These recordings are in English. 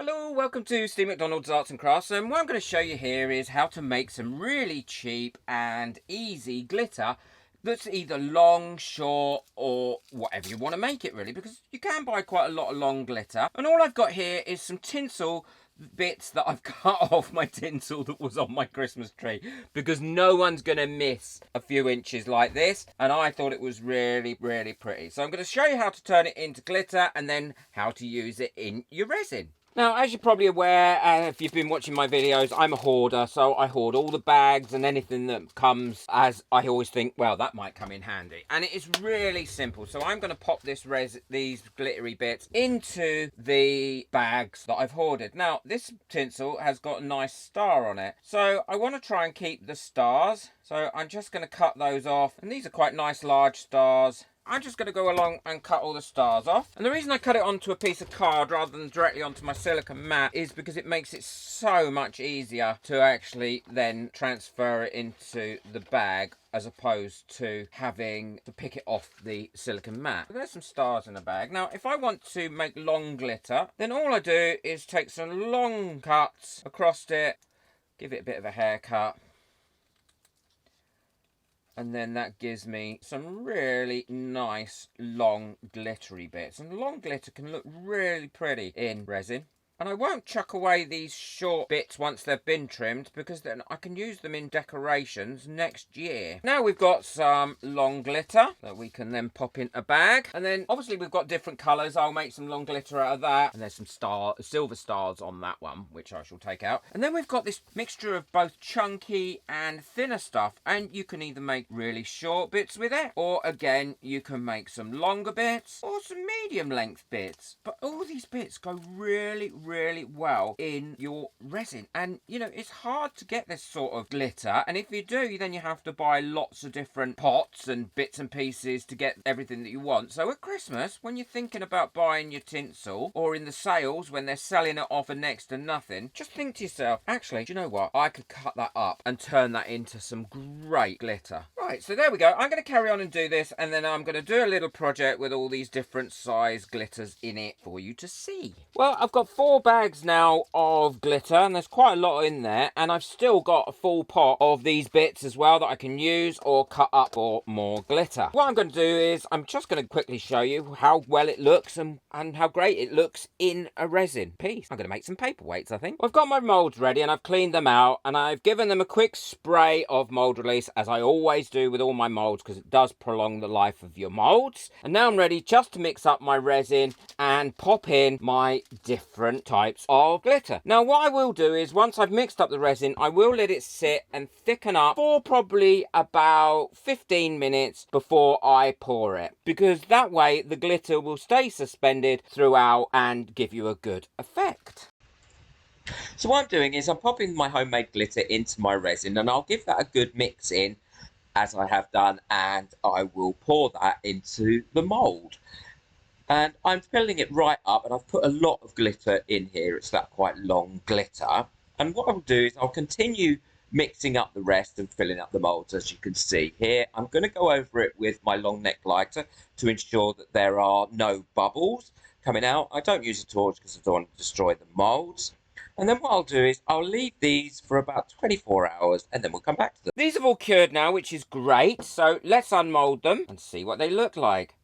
Hello, welcome to Steve McDonald's Arts and Crafts, and what I'm going to show you here is how to make some really cheap and easy glitter that's either long, short, or whatever you want to make it really, because you can buy quite a lot of long glitter. And all I've got here is some tinsel bits that I've cut off my tinsel that was on my Christmas tree, because no one's going to miss a few inches like this, and I thought it was really pretty. So I'm going to show you how to turn it into glitter and then how to use it in your resin. Now, as you're probably aware, if you've been watching my videos, I'm a hoarder, so I hoard all the bags and anything that comes, as I always think, well, that might come in handy. And it is really simple. So I'm going to pop these glittery bits into the bags that I've hoarded. Now, this tinsel has got a nice star on it, so I want to try and keep the stars. So I'm just going to cut those off, and these are quite nice large stars. I'm just going to go along and cut all the stars off. And the reason I cut it onto a piece of card rather than directly onto my silicone mat is because it makes it so much easier to actually then transfer it into the bag, as opposed to having to pick it off the silicone mat. There's some stars in the bag. Now, if I want to make long glitter, then all I do is take some long cuts across it, give it a bit of a haircut, and then that gives me some really nice long glittery bits. And long glitter can look really pretty in resin. And I won't chuck away these short bits once they've been trimmed, because then I can use them in decorations next year. Now we've got some long glitter that we can then pop in a bag. And then obviously we've got different colours. I'll make some long glitter out of that. And there's some silver stars on that one, which I shall take out. And then we've got this mixture of both chunky and thinner stuff. And you can either make really short bits with it, or again, you can make some longer bits or some medium length bits. But all these bits go really well in your resin, and you know, it's hard to get this sort of glitter, and if you do, then you have to buy lots of different pots and bits and pieces to get everything that you want. So at Christmas, when you're thinking about buying your tinsel, or in the sales when they're selling it off for next to nothing, just think to yourself, actually, do you know what, I could cut that up and turn that into some great glitter. Right, so there we go. I'm going to carry on and do this, and then I'm going to do a little project with all these different size glitters in it for you to see. Well, I've got 4 bags now of glitter, and there's quite a lot in there, and I've still got a full pot of these bits as well that I can use or cut up for more glitter. What I'm going to do is I'm just going to quickly show you how well it looks and how great it looks in a resin piece. I'm going to make some paperweights, I think. I've got my molds ready, and I've cleaned them out, and I've given them a quick spray of mold release, as I always do with all my molds, because it does prolong the life of your molds. And now I'm ready just to mix up my resin and pop in my different types of glitter. Now what I will do is, once I've mixed up the resin, I will let it sit and thicken up for probably about 15 minutes before I pour it, because that way the glitter will stay suspended throughout and give you a good effect. So what I'm doing is I'm popping my homemade glitter into my resin, and I'll give that a good mix in, as I have done, and I will pour that into the mold. And I'm filling it right up, and I've put a lot of glitter in here. It's that quite long glitter. And what I'll do is I'll continue mixing up the rest and filling up the molds, as you can see here. I'm going to go over it with my long neck lighter to ensure that there are no bubbles coming out. I don't use a torch because I don't want to destroy the molds. And then what I'll do is I'll leave these for about 24 hours, and then we'll come back to them. These have all cured now, which is great. So let's unmold them and see what they look like.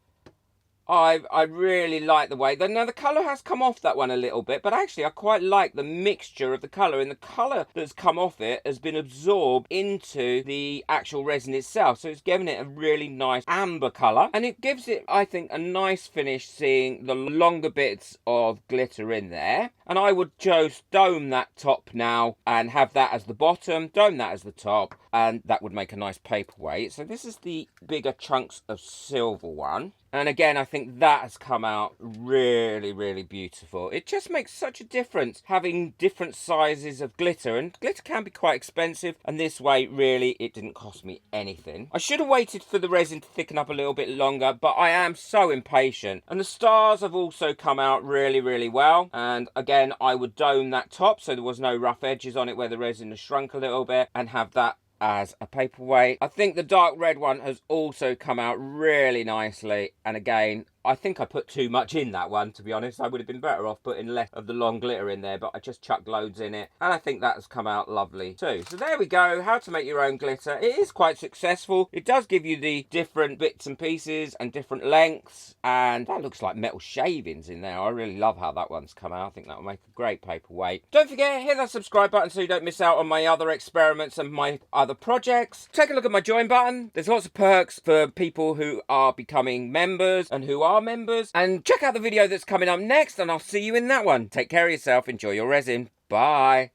I really like the way, now the colour has come off that one a little bit, but actually I quite like the mixture of the colour, and the colour that's come off it has been absorbed into the actual resin itself, so it's given it a really nice amber colour, and it gives it, I think, a nice finish seeing the longer bits of glitter in there. And I would just dome that top now and have that as the bottom, dome that as the top, and that would make a nice paperweight. So this is the bigger chunks of silver one. And again, I think that has come out really beautiful. It just makes such a difference having different sizes of glitter, and glitter can be quite expensive, and this way really it didn't cost me anything. I should have waited for the resin to thicken up a little bit longer, but I am so impatient. And the stars have also come out really well, and again I would dome that top so there was no rough edges on it where the resin has shrunk a little bit, and have that as a paperweight. I think the dark red one has also come out really nicely, and again I think I put too much in that one, to be honest. I would have been better off putting less of the long glitter in there, but I just chucked loads in it. And I think that has come out lovely too. So there we go, how to make your own glitter. It is quite successful. It does give you the different bits and pieces and different lengths. And that looks like metal shavings in there. I really love how that one's come out. I think that will make a great paperweight. Don't forget, hit that subscribe button so you don't miss out on my other experiments and my other projects. Take a look at my join button. There's lots of perks for people who are becoming members and who are members. And check out the video that's coming up next, and I'll see you in that one. Take care of yourself. Enjoy your resin. Bye.